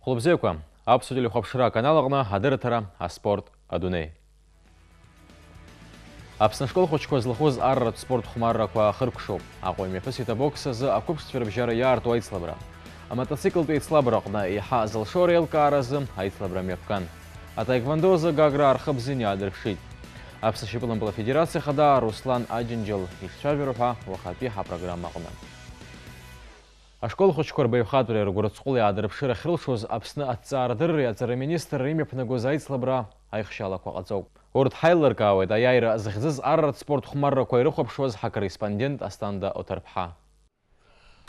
Хлопзеква, обсудили хопшира каналағына адырытара аспорт адуней. Апсынашкол хочко злохоз аррат спорт хумарра ква хыркшоп. Ақой мефасита бокса за акупстфер бжара ярту айцлабра. А мотоцикл айцлабрақна и ха злшорел каразым айцлабра мефкан. А тайквандоза гагра архабзиня адыршит. Апсашипылым была федерация хада Руслан Аджинджел и Шаверуха вахапиха программа қуна. А школа хочкор бейвхатуре ругурацкулы адырпшира хрылшоз апсны атцарадыр язары министр римепнагоз айцлабра айхшала квaqaцоу. Орд хайлар кауэд аяйра захизыз аррат спорт хумарра койрухопшоз хакореспондент астанда отарпха.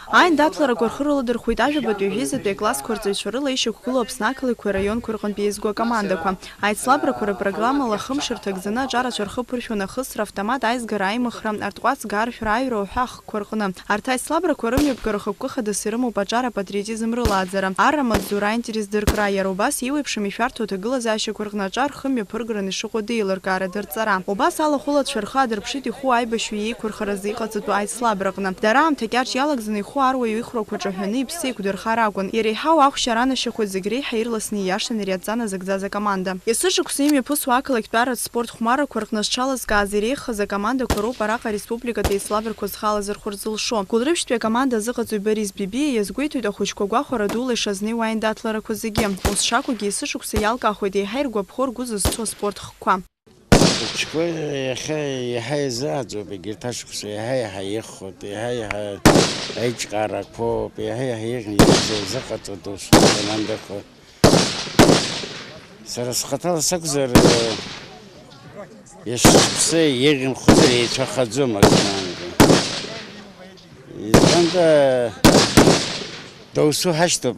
Айн датлара горхырылы дырхуйт ажабат южизатый класс корзайшурыла еще кулу обснакалы кой район курган пиезго командаква. Айцлабра кора программа лахым шыртагзына жара чархы пуршуна хыср автомат айзгара аймахра артуац гарф райро хах кургана. Арта айцлабра корым юбгарахыпкы хадасырыму баджара патриотизм рыладзара. Арра мадзура интерес дыркра ярубас юипшими фярту тыгыла зайши кургна жар хыми пырграны шугудыйлар кара дырцара. Убас ала хулат шарха дырпшити ху айбашвии курхаразы қацату айцлабрагна. Дарам текяч ялагзаны Хуару и Хроквачахани псы кудерхарагун. Ерехау ахшарана шихудзигри хайрласни яшан рядзана загзаза команда. Есышек с ними пусуакал экспарат спорт хумара куркнашчала с газереха за команда Куру Парака Республика Тейславер Кузхала Зархурзылшо. Кудрывштве команда зыгацуй Борис Биби езгуйту да хучкогва хорадулы шазны вайн датлара кузыге. Усшаку гесышек саялка ахуйдей хайргу обхор гузысцо спорт хква. شوي هاي زادو بيجرتاش خصي هاي يخد هاي قارك فو هاي زقت ودوش عندك سرس خطر سكزر يشسي يغن خذي تخذو مكان عند دوسو هشتو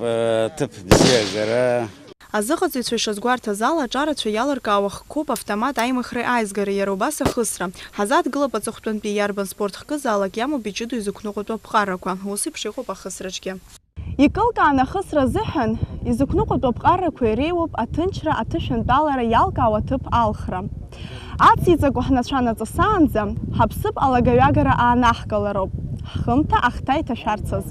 تب بزيغرا Азыхацуйцуй шазгуарта зала джарацуй яларкауах куб автомат аймахры айзгары ярубаса хысра. Хазат гылыпа цухтун пиярбан спортхкы зала кяму бичуду изукнугуту пхараква. Усы пшихопа хысрачке. Икылкаана хысра зыхын изукнугуту пхараква рейуп атынчра атышын талара ялкауа тып алхра. Ацицаку хначана цасаанза хапсып алагавягара аанахкалароп. Хымта ахтай ташарцаз.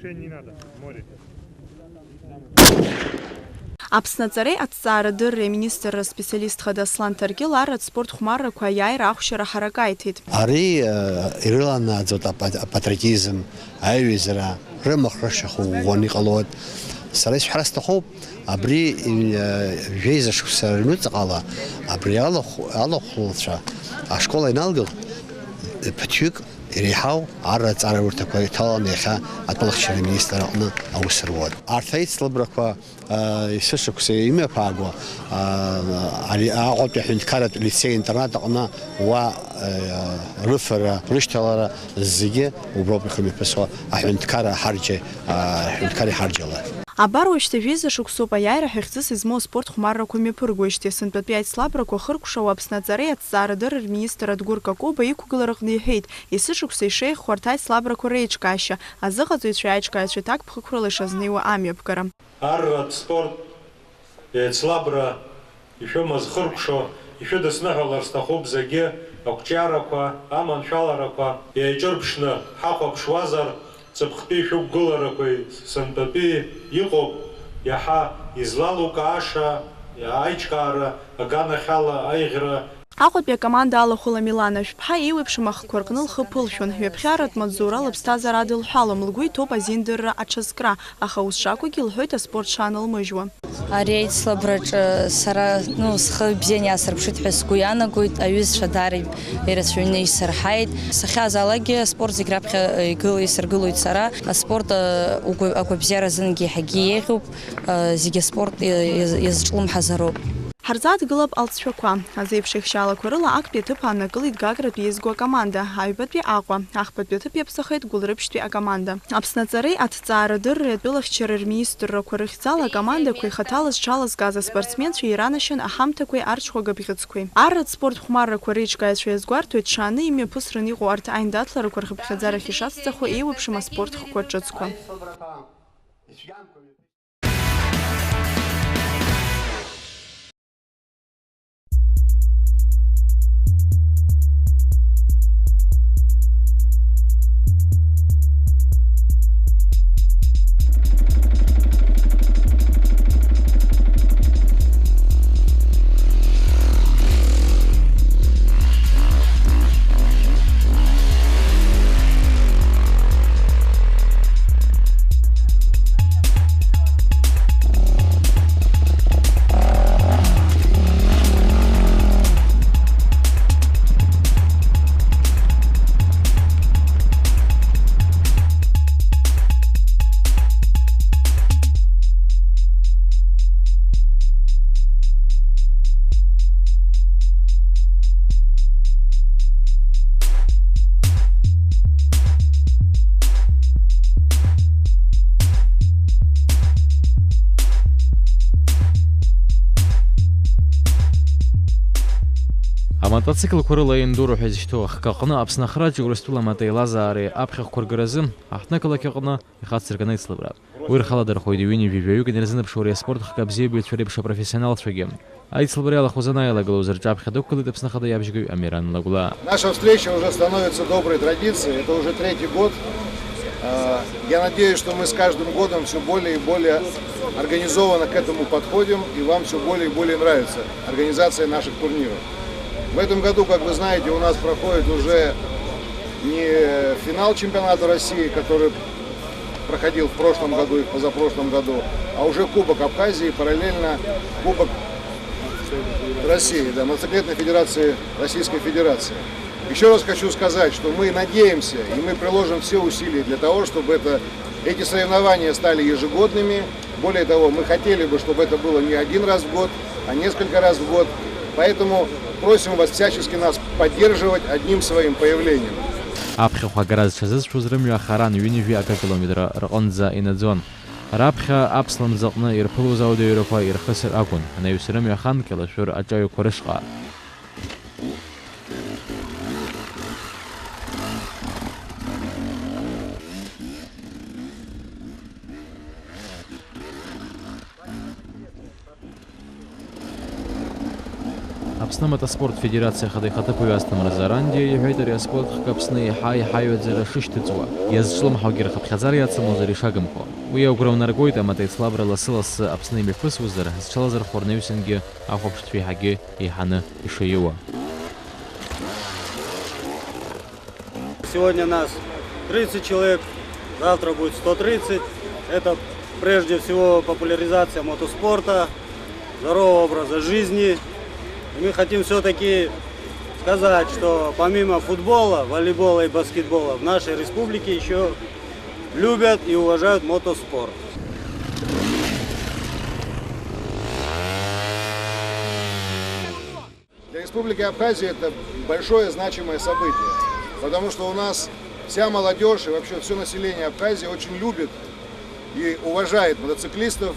Не надо, море. Апснацарей атцара дырре министр специалист Хадаслан Таргил арат спорт хумарра кваяй рахшира харакайтит. Ари Ирлана зота патриотизм айвизра ремахрашаху вани qalot. Сарайс харастаху абри вейзашкуса нуцала абри алохлша. А школа иналгыл патюк Ирихау, арат арабуртаква таланеха атмалахшери министрана аусервод. Артайц лабраква исышуксе имя пагва ари агот хинкарат лицей интернат она ва рефера пришталара зиге убробихми песо ахинкара харже хинкари харжала. Абаруиште виза шуксупа яйра хехцис измо спорт хумарра куми пургуиште сынпет 5 слабра кохыркушау апснацаре атцара дыр министр адгурка куба и кугаларахны хейт. Исы шуксей шейх хвартай слабра курейчкаща, а зыгазуит шайчкаща так пхыкрулы шазнева амьепкара. Аррат спорт слабра еще мазхыркшо, еще досмехалар стахоб заге, акчараква, аманшалараква, яйчорбшна, хахопшвазар, цепхпи шук гуларакой сантапи иқоп яха излалу кааша айчкара агана хала айгра. Ахотбе команда алахула Милана шпха иуипшимах коркныл хыпылшун вепхярат мадзура лыпстазар адыл халам лгуй топа зиндырра ачаскра, аха усшаку гилхойта спорт шанал мыжва. Арейт слабрач сара схы бзения сарпшит хескуяна гуит аюз шадари эрасюней сархайт сахязалаги спорт зиграпха игылы саргылуит сара спорт акубзяра зынги хагиехуп зиге спорт язчлум хазароп. Харзат гылып алтшваква, азыпших шала курыла акпе тыпана гылит гагра пиезго команда, айбатпе аква, ахпатпе тыпе псахайт гулрыпштве а команда. Апснацарей от цара дырры отбылах черер министр курыхцала команда, кой хаталас чалас газа спортсмен, чьи ранашен ахамта кой арчхо габихацкой. Аррат спорт хумарра курычка из швезгуарту чаны ими пусрынигу арт айндатлара курхабхадзара хишаццаху и выпшима спорт хкочацку. Амотоцикл курыла индуру хезишту хакакны апснахрач урыстула матейлазари апхах кургырызым ахнакала кягны ихатсырганы ислыбрап. Уйрхаладыр хойды вини вивею генерзинып шурия спорт хакабзе битферипша профессионал швегем. Айцлбряла хузанайла глузер чапха доккалы тапснахада ябжгы амиран лагула. Наша встреча уже становится доброй традицией. Это уже 3-й год. Я надеюсь, что мы с каждым годом все более и более организованно к этому подходим, и вам все более и более нравится организация наших турниров. В этом году, как вы знаете, у нас проходит уже не финал чемпионата России, который проходил в прошлом году и в позапрошлом году, а уже Кубок Абхазии, параллельно Кубок России, да, мотоциклетной федерации Российской Федерации. Еще раз хочу сказать, что мы надеемся и мы приложим все усилия для того, чтобы эти соревнования стали ежегодными. Более того, мы хотели бы, чтобы это было не один раз в год, а несколько раз в год. Поэтому просим вас всячески нас поддерживать одним своим появлением. Апхха гараз шазыз шузрымля харан юниви ака километра ронза инадзон. Рапха апслам зақна ирпылу зауды Европа ирхысыр акун. Ана юсырым яхан килашур ачаю корышқа. Апсна мотоспорт федерация хадайхата повястам разаранди ехайдер спорт хакапсны хай хайведзера шиштыцуа. Язышлым хагир хапхазарияца музари шагымхо. Уя угравнаргойта матайцлабра ласылас апсны мифыс узар счалазар хорневсинги ахопштви хаги и ханы ишеюа. Сегодня нас 30 человек, завтра будет 130. Это прежде всего популяризация мотоспорта, здорового образа жизни. И мы хотим все-таки сказать, что помимо футбола, волейбола и баскетбола в нашей республике еще любят и уважают мотоспорт. Для Республики Абхазия это большое значимое событие, потому что у нас вся молодежь и вообще все население Абхазии очень любит и уважает мотоциклистов,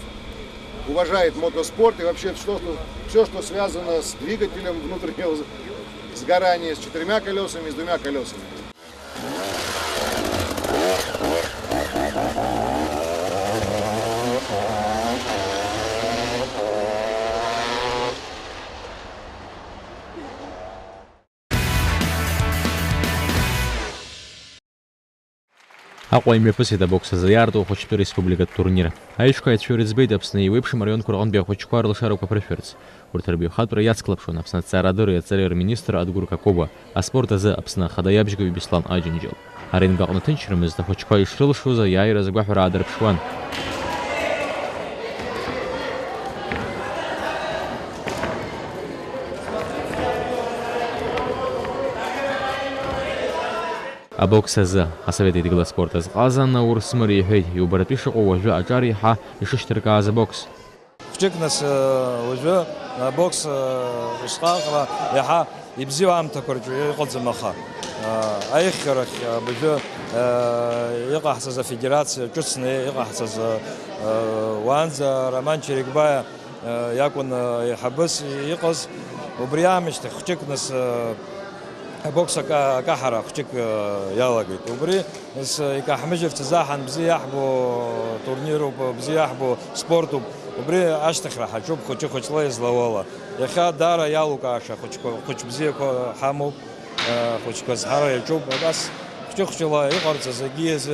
уважает мотоспорт и вообще все, что связано с двигателем внутреннего сгорания, с 4 колесами, с 2 колесами. Аҟәа имҩаԥысит абоксазы иаарту ахәыҷтәы республикатә турнир. Аиҿкааҩцәа ирыӡбеит Аԥсны еиуеиԥшым арайонқәа рҟынтәи ахәыҷқәа рылшарақәа ԥыршәарц. Урҭ рбаҩхатәра иацклаԥшуан Аԥсны аҭҵаарадырреи аҵареи рминистр Адгәыр Какоба, аспорт азы Аԥсны ахада иабжьгаҩ Беслан Аџьынџьал. Аринг аҟны ҭынчрамызт, ахәыҷқәа ишрылшоз аиааираз агәаҳәара аадырԥшуан. Абокс азы асовет еидгыла спорт азҟазан урысмыр иҳәеит, иубаратәы ишыҟоу уажәы аҿар иаҳа ишышьҭыркааз абокс. Хәҷык нас уажәы абокс ишҟаҟара иаҳа ибзиоу аамҭақәа рҿы иҟаӡам аха. Аихьарахь уажәы иҟаҳҵаз афедерациа ҿыцны иҟаҳҵаз уаанӡа Роман Черекбаиа иакәын иҳабыс иҟаз. Убри аамышьҭахь хәҷык нас абокс акаҳара хәҷык иалагеит. Убри нас икаҳмыжьырц азаҳан бзиа иаҳбо турнируп, бзиа иаҳбо спортуп. Убри ашьҭахьра ҳаҿуп хәыҷы-хәыҷла излауала. Иахьа даара иалукааша хәыҷ бзиақәа ҳамоуп, хәыҷқәа зҳара иаҿуп. Абас хәҷы-хәҷыла иҟарҵаз агьиаз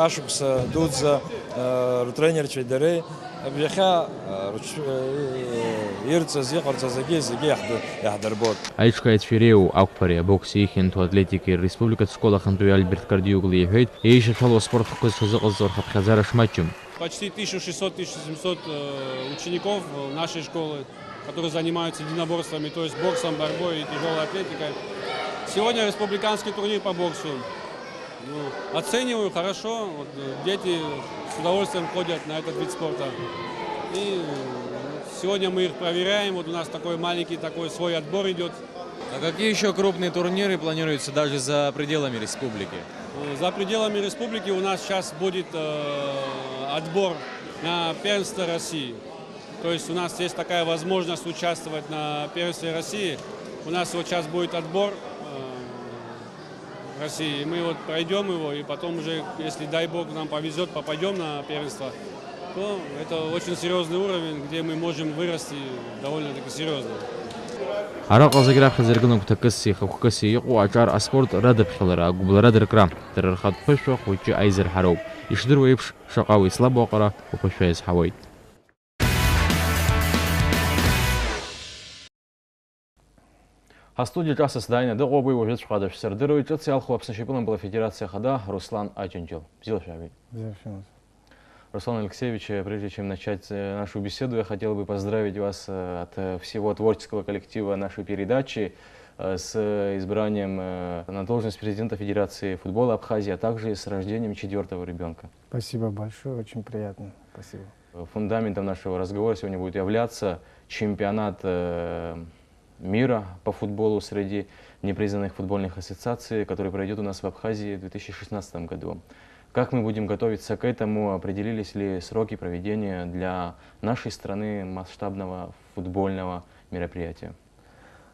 ашықәса дуӡӡа ртренерцәеи дареи иахьа ирҵаз иҟарҵаз агьиаз зегьы иаҳдырбот. Аиҿкааҩцәа иреиуоу ақәԥареи абокси ихьанҭоу атлетикеи республикатә школа ахантәаҩы Альберт Кардиогли иҳәеит, еишьацәало аспортхақәа зҽазыҟазҵо рхаԥхьаӡара шмаҷым. Почти 1600-1700 учеников нашей школы, которые занимаются единоборствами, то есть боксом, борьбой и тяжелой атлетикой. Сегодня республиканский турнир по боксу. Оцениваю хорошо. Вот, дети с удовольствием ходят на этот вид спорта. И сегодня мы их проверяем. Вот у нас такой маленький свой отбор идет. А какие еще крупные турниры планируются даже за пределами республики? За пределами республики у нас сейчас будет отбор на первенство России. То есть у нас есть такая возможность участвовать на первенстве России. У нас вот сейчас будет отбор в России, и мы вот пройдем его, и потом уже, если, дай бог, нам повезет, попадем на первенство, то это очень серьезный уровень, где мы можем вырасти довольно-таки серьезно. Араق азаграх зергнук такси хукаси иqu аჭარ ასპორტ რადაფხილრა გუბლრადრკრა ტრხატ ფშვა ხუჭი აიზერ ჰარო იშდროებში შაყავი სლაბოყრა უხოშეს ჰავით. Студия часа сдания до обои уже шкадаш сердерует социал Шипиломбла Федерация Хада Руслан Аченджел. Руслан Алексеевич, прежде чем начать нашу беседу, я хотел бы поздравить вас от всего творческого коллектива нашей передачи с избранием на должность президента Федерации футбола Абхазии, а также с рождением 4-го ребенка. Спасибо большое, очень приятно. Спасибо. Фундаментом нашего разговора сегодня будет являться чемпионат мира по футболу среди непризнанных футбольных ассоциаций, который пройдет у нас в Абхазии в 2016 году. Как мы будем готовиться к этому? Определились ли сроки проведения для нашей страны масштабного футбольного мероприятия?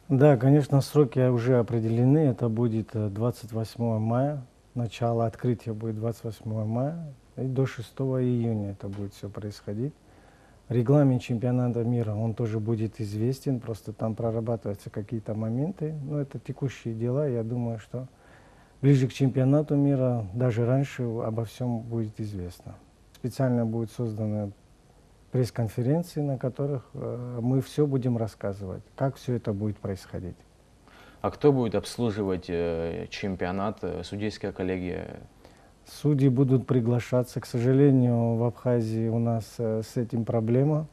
Да, конечно, сроки уже определены. Это будет 28 мая. Начало открытия будет 28 мая. И до 6 июня это будет все происходить. Регламент чемпионата мира, он тоже будет известен. Просто там прорабатываются какие-то моменты. Но это текущие дела. Я думаю, что ближе к чемпионату мира, даже раньше, обо всем будет известно. Специально будут созданы пресс-конференции, на которых мы все будем рассказывать, как все это будет происходить. А кто будет обслуживать чемпионат, судейская коллегия? Судьи будут приглашаться. К сожалению, в Абхазии у нас с этим проблема,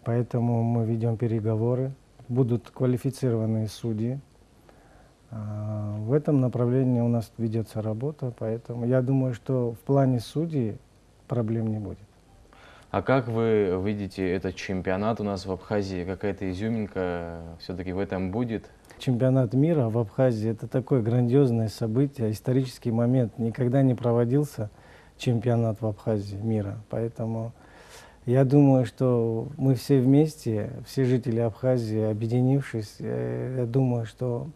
поэтому мы ведем переговоры. Будут квалифицированные судьи. В этом направлении у нас ведется работа, поэтому я думаю, что в плане судей проблем не будет. А как вы видите этот чемпионат у нас в Абхазии? Какая-то изюминка все-таки в этом будет? Чемпионат мира в Абхазии – это такое грандиозное событие, исторический момент. Никогда не проводился чемпионат в Абхазии мира, поэтому я думаю, что мы все вместе, все жители Абхазии, объединившись, я думаю, что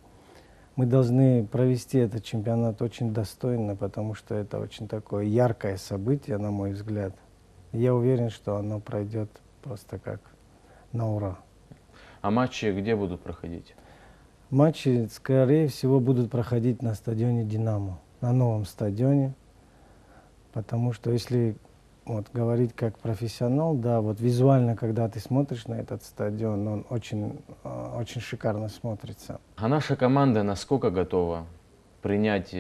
мы должны провести этот чемпионат очень достойно, потому что это очень такое яркое событие, на мой взгляд. Я уверен, что оно пройдет просто как на ура. А матчи где будут проходить? Матчи, скорее всего, будут проходить на стадионе «Динамо», на новом стадионе, потому что если вот говорить как профессионал, да, вот визуально, когда ты смотришь на этот стадион, он очень, очень шикарно смотрится. А наша команда насколько готова принять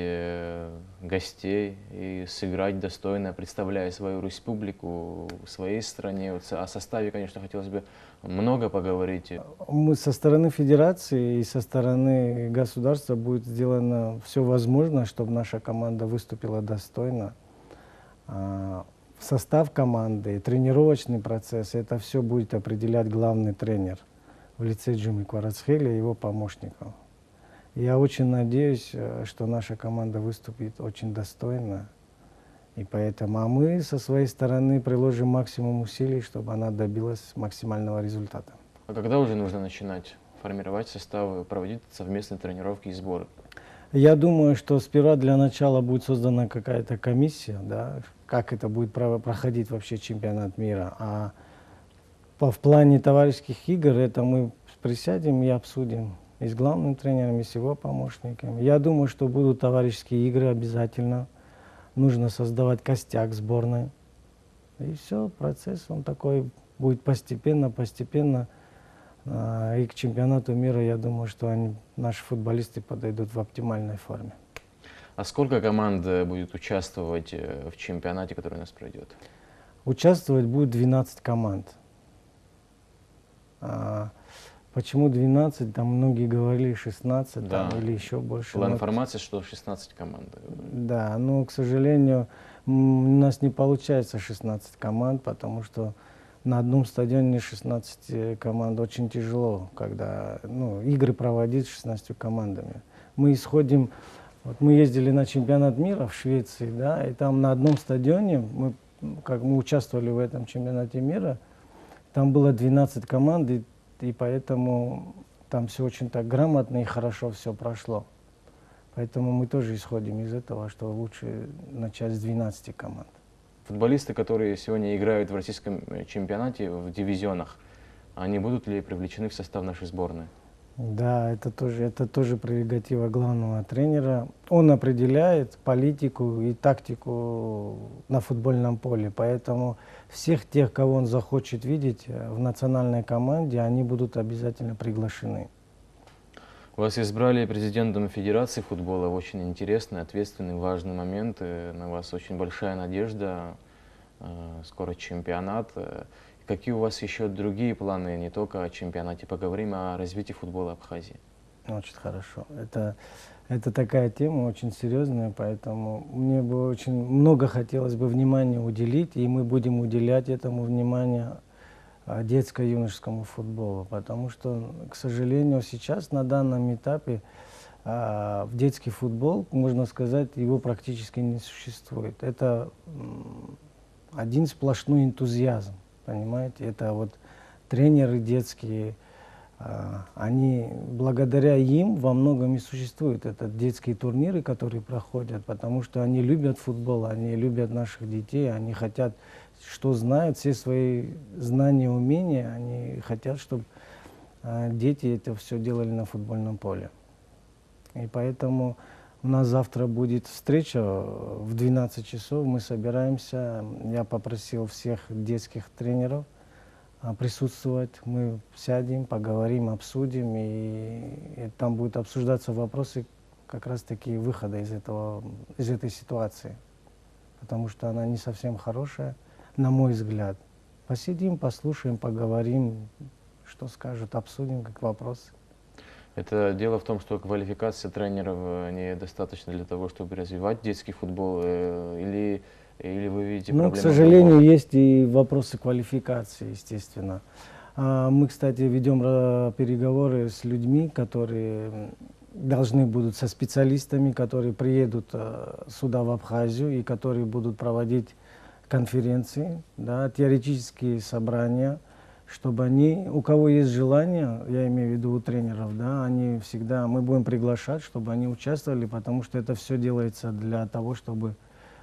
гостей и сыграть достойно, представляя свою республику в своей стране? Вот о составе, конечно, хотелось бы много поговорить. Мы со стороны федерации и со стороны государства будет сделано все возможное, чтобы наша команда выступила достойно. Состав команды, тренировочный процесс, это все будет определять главный тренер в лице Джимми Кварацхеля и его помощников. Я очень надеюсь, что наша команда выступит очень достойно, и поэтому мы со своей стороны приложим максимум усилий, чтобы она добилась максимального результата. А когда уже нужно начинать формировать составы, проводить совместные тренировки и сборы? Я думаю, что сперва для начала будет создана какая-то комиссия, да, как это будет проходить вообще чемпионат мира. А в плане товарищеских игр это мы присядем и обсудим и с главным тренером, и с его помощниками. Я думаю, что будут товарищеские игры обязательно. Нужно создавать костяк сборной. И все, процесс он такой будет постепенно. И к чемпионату мира, я думаю, что наши футболисты подойдут в оптимальной форме. А сколько команд будет участвовать в чемпионате, который у нас пройдет? Участвовать будет 12 команд. Почему 12? Там многие говорили 16, да. Там, или еще больше. Была информация, что 16 команд. Да, но, к сожалению, у нас не получается 16 команд, потому что на одном стадионе 16 команд очень тяжело, когда игры проводить с 16 командами. Мы исходим, вот мы ездили на чемпионат мира в Швеции, да, и там на одном стадионе, мы участвовали в этом чемпионате мира, там было 12 команд, и поэтому Там все очень так грамотно и хорошо все прошло. Поэтому мы тоже исходим из этого, что лучше начать с 12 команд. Футболисты, которые сегодня играют в российском чемпионате, в дивизионах, они будут ли привлечены в состав нашей сборной? Да, это тоже прерогатива главного тренера. Он определяет политику и тактику на футбольном поле. Поэтому всех тех, кого он захочет видеть в национальной команде, они будут обязательно приглашены. Вас избрали президентом Федерации футбола. Очень интересный, ответственный, важный момент. На вас очень большая надежда. Скоро чемпионат. Какие у вас еще другие планы, не только о чемпионате? Поговорим о развитии футбола Абхазии. Очень хорошо. Это такая тема очень серьезная, поэтому мне бы очень много хотелось бы внимания уделить, и мы будем уделять этому внимание детско-юношескому футболу, потому что, к сожалению, сейчас на данном этапе в детский футбол, можно сказать, его практически не существует. Это один сплошной энтузиазм, понимаете? Это вот тренеры детские, они, благодаря им во многом и существуют. Это детские турниры, которые проходят, потому что они любят футбол, они любят наших детей, они хотят, что знают, все свои знания, умения, они хотят, чтобы дети это все делали на футбольном поле. И поэтому у нас завтра будет встреча в 12 часов, мы собираемся, я попросил всех детских тренеров присутствовать, мы сядем, поговорим, обсудим, и там будут обсуждаться вопросы как раз таки выхода из этой ситуации, потому что она не совсем хорошая, на мой взгляд. Посидим, послушаем, поговорим, что скажут, обсудим как вопросы. Это дело в том, что квалификация тренеров недостаточно для того, чтобы развивать детский футбол, или вы видите проблемы? К сожалению, есть и вопросы квалификации, естественно. Мы, кстати, ведем переговоры с людьми, которые должны будут, со специалистами, которые приедут сюда, в Абхазию, и которые будут проводить конференции, да, теоретические собрания, чтобы они, у кого есть желание, я имею в виду у тренеров, да, они всегда, мы будем приглашать, чтобы они участвовали, потому что это все делается для того, чтобы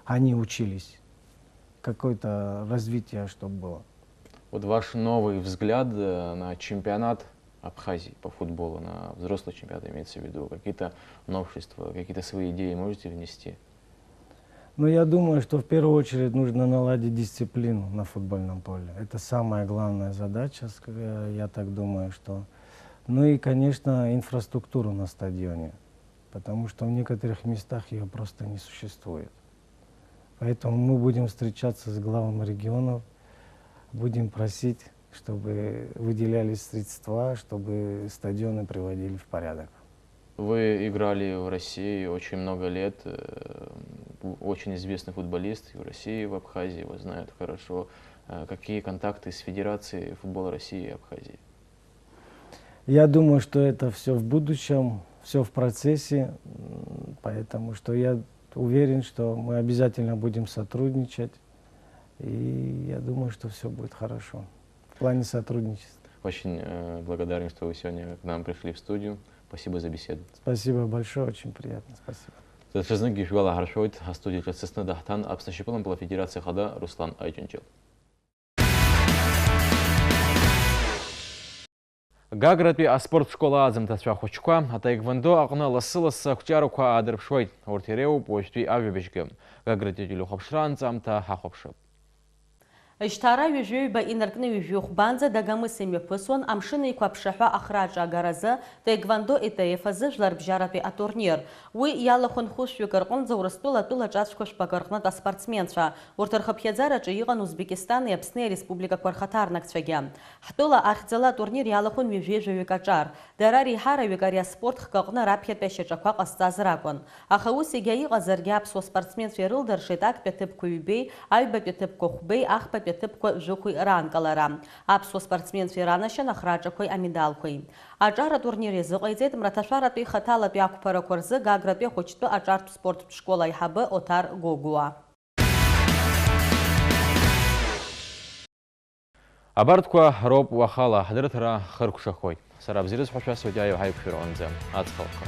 они учились, какое-то развитие, чтобы было. Вот ваш новый взгляд на чемпионат Абхазии по футболу, на взрослый чемпионат имеется в виду, какие-то новшества, какие-то свои идеи можете внести? Ну, я думаю, что в первую очередь нужно наладить дисциплину на футбольном поле. Это самая главная задача, я так думаю, что... Ну и, конечно, инфраструктуру на стадионе, потому что в некоторых местах ее просто не существует. Поэтому мы будем встречаться с главами регионов, будем просить, чтобы выделялись средства, чтобы стадионы приводили в порядок. Вы играли в России очень много лет, очень известный футболист и в России, и в Абхазии, его знают хорошо. Какие контакты с Федерацией футбола России и Абхазии? Я думаю, что это все в будущем, все в процессе, поэтому что я уверен, что мы обязательно будем сотрудничать, и я думаю, что все будет хорошо в плане сотрудничества. Очень благодарен, что вы сегодня к нам пришли в студию. Спасибо за беседу. Спасибо большое, очень приятно. Спасибо. Зачастую гишвала харшойт, а студия частично дахтан, обстащипалом была Федерация Хада Руслан Айтюнчел. Гаграпи аспорт школа азым тасвахучка, а таеквондо акна ласыласа кучаруква адырпшойт, ортиреу почти авибешгем. Гаграти дилухапшранцам та хахопшып. Ишьҭара ҩажәаҩба инаркны ҩажәихәбанӡа дагамыс имҩаԥысуан амшын еиқәаԥшаҳәа ахраҿ агаразы таеквондо ETF азы жәларбжьаратәи атурнир. Уи иалахәын хәышәҩык рҟынӡа Урыстәыла атәыла ҿацәқәа шәпак рҟнытә аспортсменцәа. Урҭ рхыԥхьаӡараҿы иҟан Узбекистани Аԥсни ареспубликақәа рхаҭарнакцәагьы. Ҳтәыла ахьӡала атурнир иалахәын ҩажәеижәаҩык аҿар. Дара реиҳараҩык ари аспорт хкы аҟны раԥхьатәи ашьаҿақәа ҟазҵаз ракәын. Аха ус егьа иҟазаргьы аԥсуа спортсменцәа ирылдыршеит актәи аҭыԥқәа ҩбеи, аҩбатәи аҭыԥқәа хәбеи, ахԥатәи аҭыԥқәа жәықәи раанкылара. Аԥсуа спортсменцәа иранашьан ахраҿақәеи амедалқәеи. Аҿар атурнир иазыҟаиҵеит мраҭашәаратәи хаҭалатәи ақәԥарақәа рзы Гагратәи ахәыҷтәы аҿартә спорттә школа аиҳабы Оҭар Гогуа. Абарҭқәа роуп уахала ҳдрыҭара хыркәшахоит. Сара бзирыз хошуа судья Юхай Пширонзе. Ацхалка.